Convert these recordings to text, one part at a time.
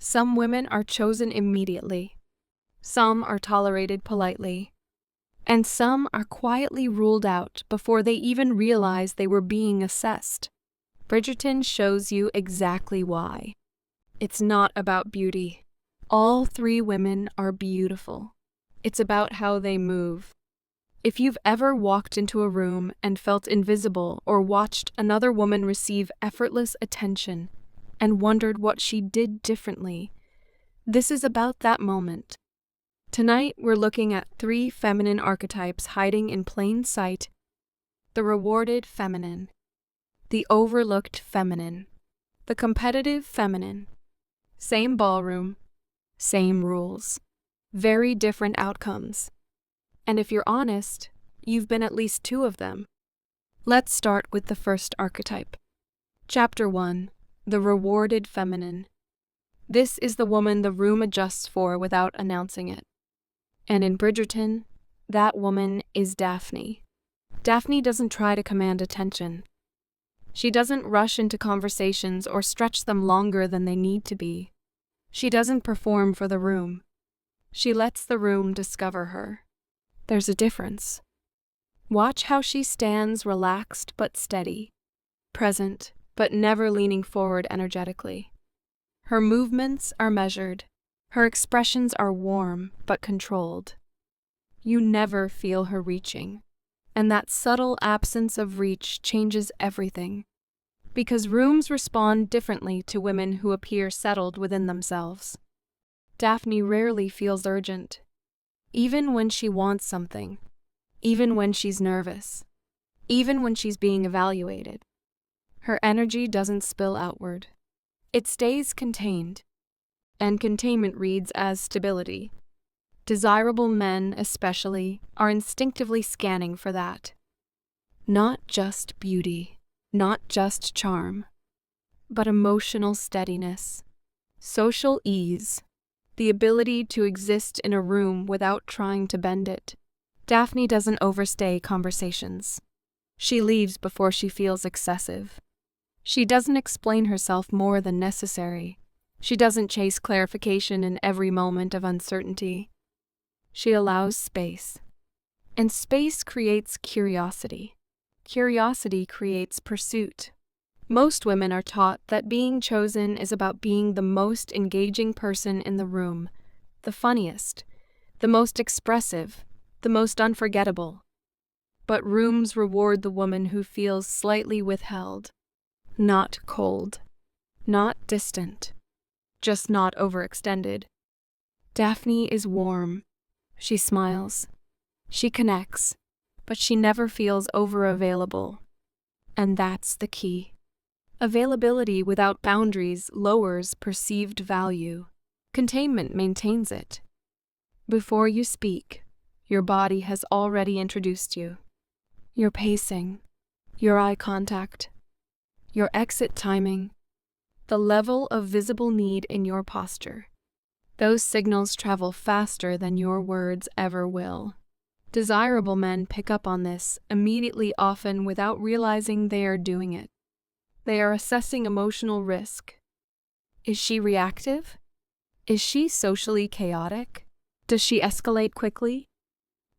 Some women are chosen immediately. Some are tolerated politely. And some are quietly ruled out before they even realize they were being assessed. Bridgerton shows you exactly why. It's not about beauty. All three women are beautiful. It's about how they move. If you've ever walked into a room and felt invisible or watched another woman receive effortless attention and wondered what she did differently, this is about that moment. Tonight, we're looking at 3 feminine archetypes hiding in plain sight: the rewarded feminine, the overlooked feminine, the competitive feminine. Same ballroom, same rules, very different outcomes. And if you're honest, you've been at least 2 of them. Let's start with the first archetype. Chapter 1. The rewarded feminine. This is the woman the room adjusts for without announcing it. And in Bridgerton, that woman is Daphne. Daphne doesn't try to command attention. She doesn't rush into conversations or stretch them longer than they need to be. She doesn't perform for the room. She lets the room discover her. There's a difference. Watch how she stands relaxed but steady, present but never leaning forward energetically. Her movements are measured. Her expressions are warm but controlled. You never feel her reaching, and that subtle absence of reach changes everything, because rooms respond differently to women who appear settled within themselves. Daphne rarely feels urgent, even when she wants something, even when she's nervous, even when she's being evaluated. Her energy doesn't spill outward. It stays contained. And containment reads as stability. Desirable men, especially, are instinctively scanning for that. Not just beauty, not just charm, but emotional steadiness, social ease, the ability to exist in a room without trying to bend it. Daphne doesn't overstay conversations. She leaves before she feels excessive. She doesn't explain herself more than necessary. She doesn't chase clarification in every moment of uncertainty. She allows space. And space creates curiosity. Curiosity creates pursuit. Most women are taught that being chosen is about being the most engaging person in the room, the funniest, the most expressive, the most unforgettable. But rooms reward the woman who feels slightly withheld, not cold, not distant, just not overextended. Daphne is warm. She smiles. She connects, but she never feels over-available. And that's the key. Availability without boundaries lowers perceived value. Containment maintains it. Before you speak, your body has already introduced you. Your pacing, your eye contact, your exit timing, the level of visible need in your posture. Those signals travel faster than your words ever will. Desirable men pick up on this immediately, often without realizing they are doing it. They are assessing emotional risk. Is she reactive? Is she socially chaotic? Does she escalate quickly?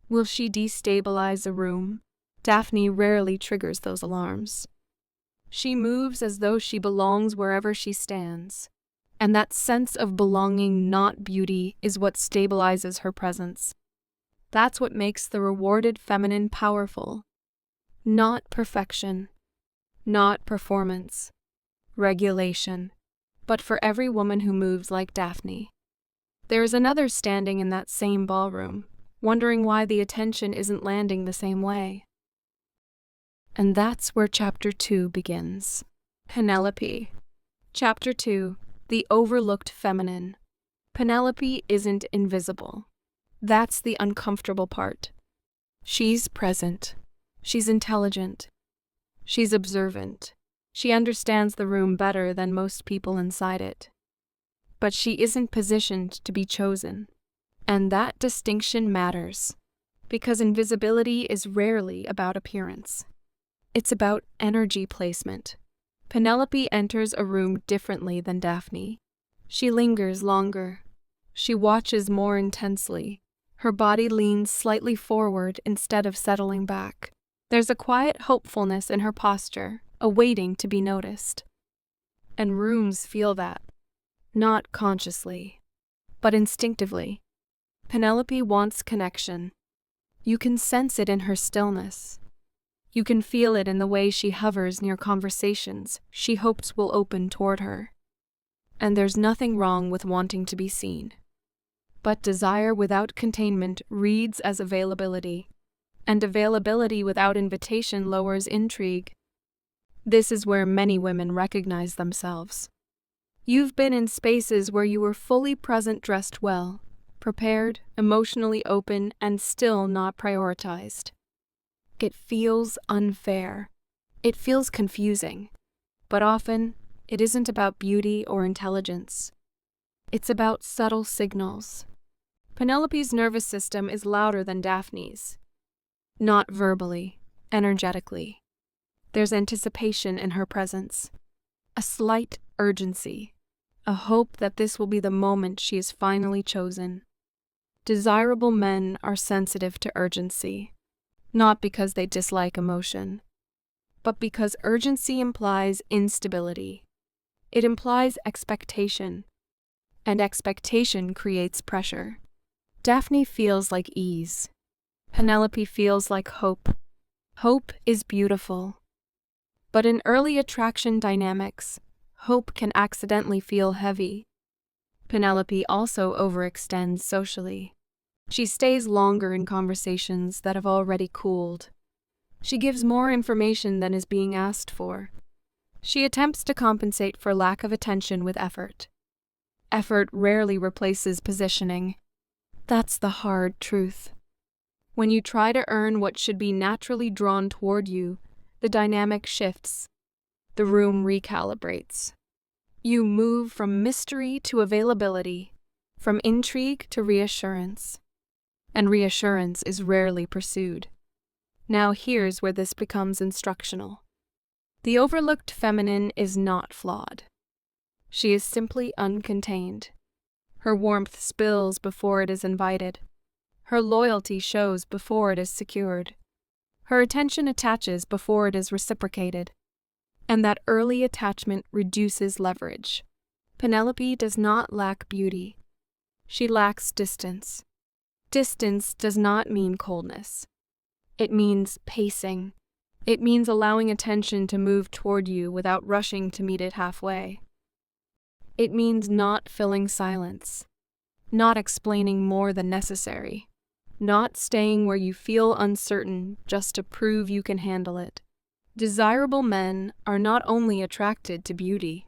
Will she destabilize a room? Daphne rarely triggers those alarms. She moves as though she belongs wherever she stands, and that sense of belonging, not beauty, is what stabilizes her presence. That's what makes the rewarded feminine powerful. Not perfection, not performance, regulation, but for every woman who moves like Daphne. There is another standing in that same ballroom, wondering why the attention isn't landing the same way. And that's where Chapter 2 begins. Penelope. Chapter 2. The overlooked feminine. Penelope isn't invisible. That's the uncomfortable part. She's present. She's intelligent. She's observant. She understands the room better than most people inside it. But she isn't positioned to be chosen. And that distinction matters, because invisibility is rarely about appearance. It's about energy placement. Penelope enters a room differently than Daphne. She lingers longer. She watches more intensely. Her body leans slightly forward instead of settling back. There's a quiet hopefulness in her posture, awaiting to be noticed. And rooms feel that, not consciously, but instinctively. Penelope wants connection. You can sense it in her stillness. You can feel it in the way she hovers near conversations she hopes will open toward her. And there's nothing wrong with wanting to be seen. But desire without containment reads as availability, and availability without invitation lowers intrigue. This is where many women recognize themselves. You've been in spaces where you were fully present, dressed well, prepared, emotionally open, and still not prioritized. It feels unfair. It feels confusing. But often, it isn't about beauty or intelligence. It's about subtle signals. Penelope's nervous system is louder than Daphne's. Not verbally, energetically. There's anticipation in her presence. A slight urgency. A hope that this will be the moment she is finally chosen. Desirable men are sensitive to urgency, not because they dislike emotion, but because urgency implies instability. It implies expectation, and expectation creates pressure. Daphne feels like ease. Penelope feels like hope. Hope is beautiful. But in early attraction dynamics, hope can accidentally feel heavy. Penelope also overextends socially. She stays longer in conversations that have already cooled. She gives more information than is being asked for. She attempts to compensate for lack of attention with effort. Effort rarely replaces positioning. That's the hard truth. When you try to earn what should be naturally drawn toward you, the dynamic shifts. The room recalibrates. You move from mystery to availability, from intrigue to reassurance. And reassurance is rarely pursued. Now here's where this becomes instructional. The overlooked feminine is not flawed. She is simply uncontained. Her warmth spills before it is invited. Her loyalty shows before it is secured. Her attention attaches before it is reciprocated. And that early attachment reduces leverage. Penelope does not lack beauty. She lacks distance. Distance does not mean coldness. It means pacing. It means allowing attention to move toward you without rushing to meet it halfway. It means not filling silence, not explaining more than necessary, not staying where you feel uncertain just to prove you can handle it. Desirable men are not only attracted to beauty,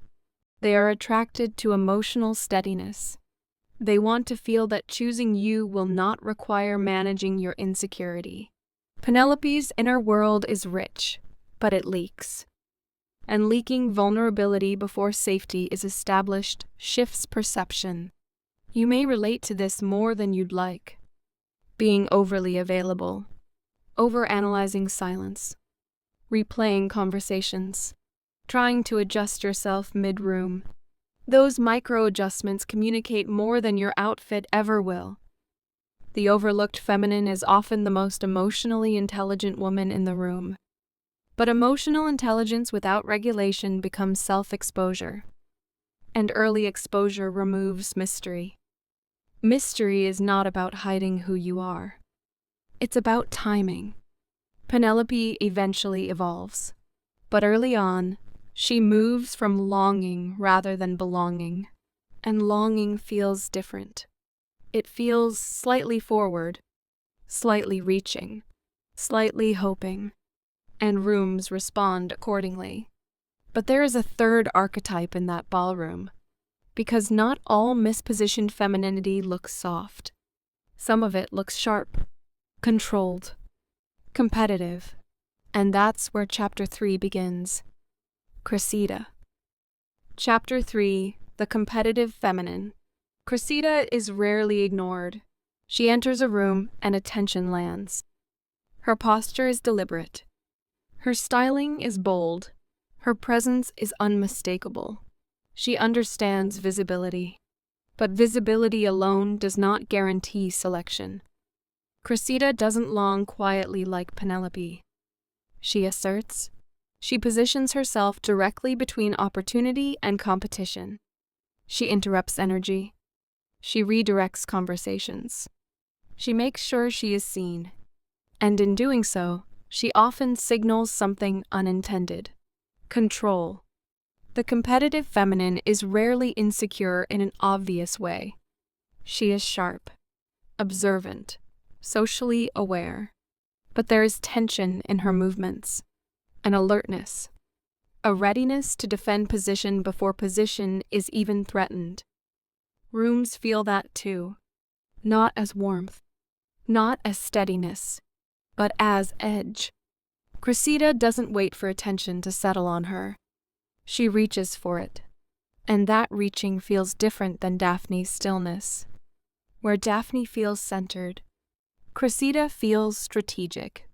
they are attracted to emotional steadiness. They want to feel that choosing you will not require managing your insecurity. Penelope's inner world is rich, but it leaks. And leaking vulnerability before safety is established shifts perception. You may relate to this more than you'd like. Being overly available, overanalyzing silence, replaying conversations, trying to adjust yourself mid-room. Those micro-adjustments communicate more than your outfit ever will. The overlooked feminine is often the most emotionally intelligent woman in the room. But emotional intelligence without regulation becomes self-exposure. And early exposure removes mystery. Mystery is not about hiding who you are. It's about timing. Penelope eventually evolves. But early on, she moves from longing rather than belonging. And longing feels different. It feels slightly forward, slightly reaching, slightly hoping. And rooms respond accordingly. But there is a third archetype in that ballroom, because not all mispositioned femininity looks soft. Some of it looks sharp, controlled, competitive, and that's where Chapter 3 begins. Cressida. Chapter 3, The Competitive Feminine. Cressida is rarely ignored. She enters a room and attention lands. Her posture is deliberate. Her styling is bold. Her presence is unmistakable. She understands visibility. But visibility alone does not guarantee selection. Cressida doesn't long quietly like Penelope. She asserts. She positions herself directly between opportunity and competition. She interrupts energy. She redirects conversations. She makes sure she is seen. And in doing so, she often signals something unintended. Control. The competitive feminine is rarely insecure in an obvious way. She is sharp, observant, socially aware. But there is tension in her movements, an alertness, a readiness to defend position before position is even threatened. Rooms feel that too, not as warmth, not as steadiness, but as edge. Cressida doesn't wait for attention to settle on her. She reaches for it, and that reaching feels different than Daphne's stillness. Where Daphne feels centered, Cressida feels strategic.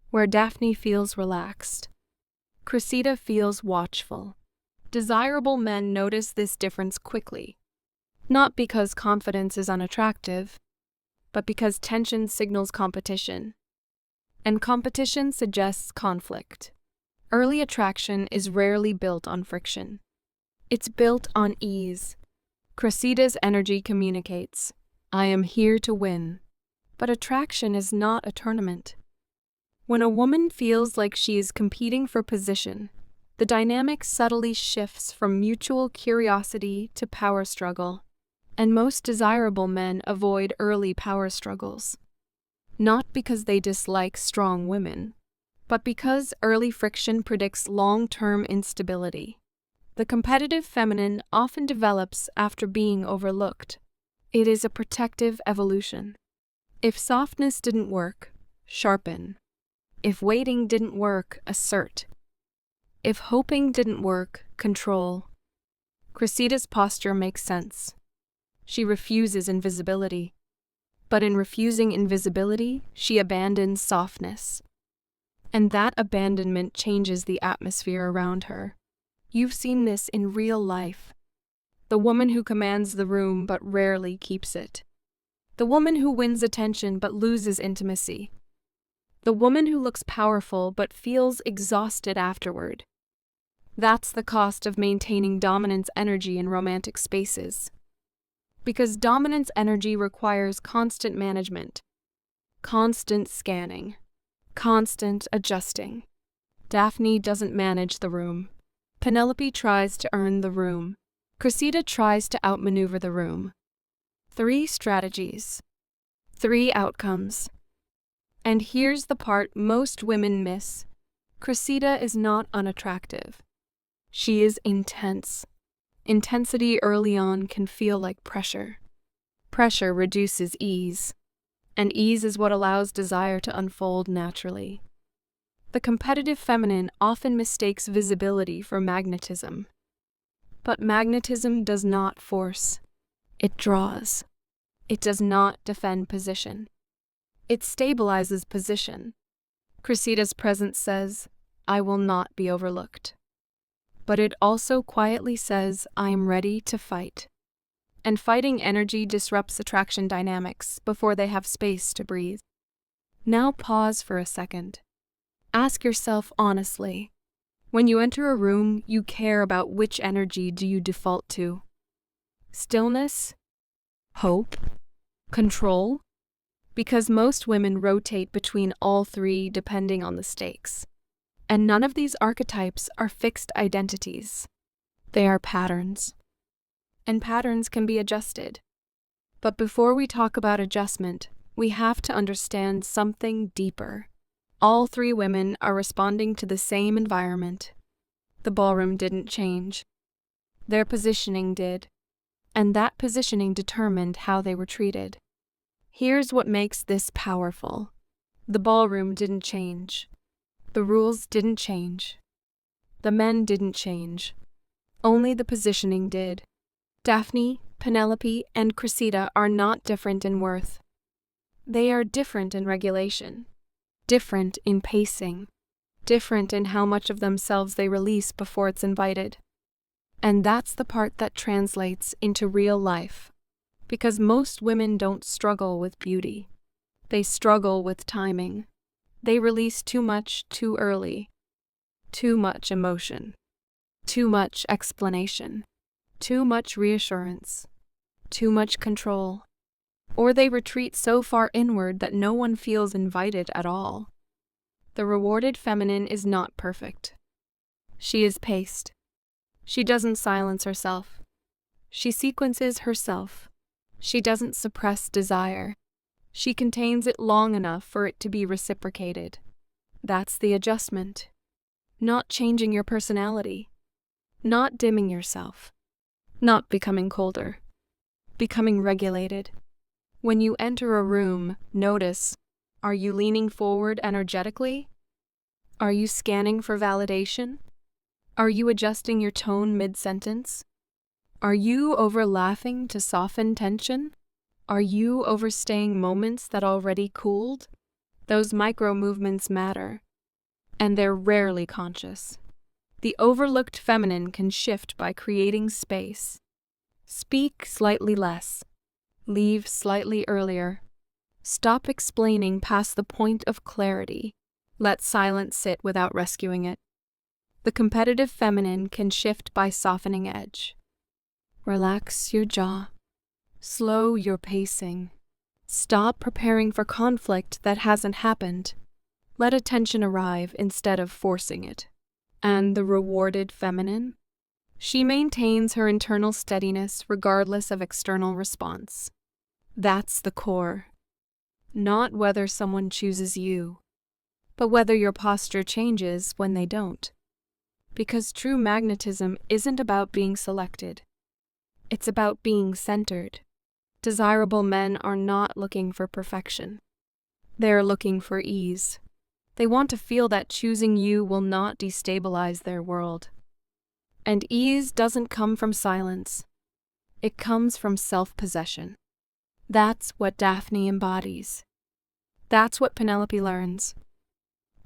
Where Daphne feels relaxed, Cressida feels watchful. Desirable men notice this difference quickly, not because confidence is unattractive, but because tension signals competition, and competition suggests conflict. Early attraction is rarely built on friction. It's built on ease. Cressida's energy communicates, I am here to win. But attraction is not a tournament. When a woman feels like she is competing for position, the dynamic subtly shifts from mutual curiosity to power struggle, and most desirable men avoid early power struggles. Not because they dislike strong women, but because early friction predicts long-term instability. The competitive feminine often develops after being overlooked. It is a protective evolution. If softness didn't work, sharpen. If waiting didn't work, assert. If hoping didn't work, control. Cressida's posture makes sense. She refuses invisibility. But in refusing invisibility, she abandons softness. And that abandonment changes the atmosphere around her. You've seen this in real life. The woman who commands the room but rarely keeps it. The woman who wins attention but loses intimacy. The woman who looks powerful but feels exhausted afterward. That's the cost of maintaining dominance energy in romantic spaces. Because dominance energy requires constant management, constant scanning, constant adjusting. Daphne doesn't manage the room. Penelope tries to earn the room. Cressida tries to outmaneuver the room. 3 strategies. 3 outcomes. And here's the part most women miss. Cressida is not unattractive. She is intense. Intensity early on can feel like pressure. Pressure reduces ease. And ease is what allows desire to unfold naturally. The competitive feminine often mistakes visibility for magnetism. But magnetism does not force. It draws. It does not defend position. It stabilizes position. Cressida's presence says, I will not be overlooked. But it also quietly says, I am ready to fight. And fighting energy disrupts attraction dynamics before they have space to breathe. Now pause for a second. Ask yourself honestly, when you enter a room, you care about which energy do you default to? Stillness? Hope? Control? Because most women rotate between all 3 depending on the stakes. And none of these archetypes are fixed identities. They are patterns. And patterns can be adjusted. But before we talk about adjustment, we have to understand something deeper. All 3 women are responding to the same environment. The ballroom didn't change. Their positioning did. And that positioning determined how they were treated. Here's what makes this powerful. The ballroom didn't change. The rules didn't change. The men didn't change. Only the positioning did. Daphne, Penelope, and Cressida are not different in worth. They are different in regulation, different in pacing, different in how much of themselves they release before it's invited. And that's the part that translates into real life. Because most women don't struggle with beauty. They struggle with timing. They release too much too early. Too much emotion. Too much explanation. Too much reassurance. Too much control. Or they retreat so far inward that no one feels invited at all. The rewarded feminine is not perfect. She is paced. She doesn't silence herself. She sequences herself. She doesn't suppress desire. She contains it long enough for it to be reciprocated. That's the adjustment. Not changing your personality. Not dimming yourself. Not becoming colder. Becoming regulated. When you enter a room, notice, are you leaning forward energetically? Are you scanning for validation? Are you adjusting your tone mid-sentence? Are you over-laughing to soften tension? Are you overstaying moments that already cooled? Those micro-movements matter, and they're rarely conscious. The overlooked feminine can shift by creating space. Speak slightly less. Leave slightly earlier. Stop explaining past the point of clarity. Let silence sit without rescuing it. The competitive feminine can shift by softening edge. Relax your jaw. Slow your pacing. Stop preparing for conflict that hasn't happened. Let attention arrive instead of forcing it. And the rewarded feminine? She maintains her internal steadiness regardless of external response. That's the core. Not whether someone chooses you, but whether your posture changes when they don't. Because true magnetism isn't about being selected. It's about being centered. Desirable men are not looking for perfection. They're looking for ease. They want to feel that choosing you will not destabilize their world. And ease doesn't come from silence. It comes from self-possession. That's what Daphne embodies. That's what Penelope learns.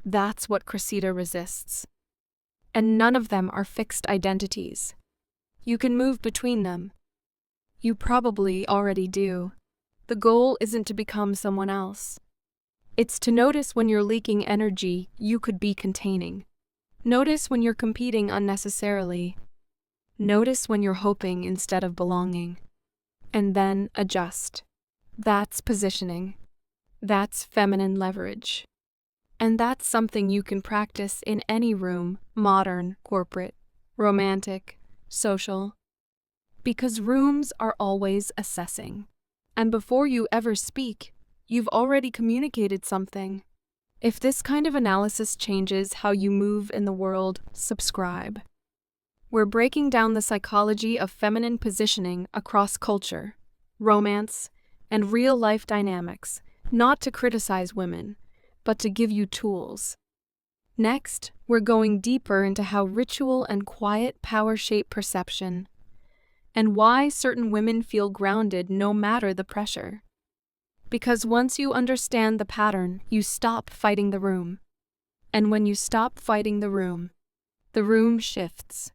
That's what Cressida resists. And none of them are fixed identities. You can move between them. You probably already do. The goal isn't to become someone else. It's to notice when you're leaking energy you could be containing. Notice when you're competing unnecessarily. Notice when you're hoping instead of belonging. And then adjust. That's positioning. That's feminine leverage. And that's something you can practice in any room, modern, corporate, romantic, social. Because rooms are always assessing. And before you ever speak, you've already communicated something. If this kind of analysis changes how you move in the world, subscribe. We're breaking down the psychology of feminine positioning across culture, romance, and real-life dynamics, not to criticize women, but to give you tools. Next, we're going deeper into how ritual and quiet power shape perception, and why certain women feel grounded no matter the pressure. Because once you understand the pattern, you stop fighting the room. And when you stop fighting the room shifts.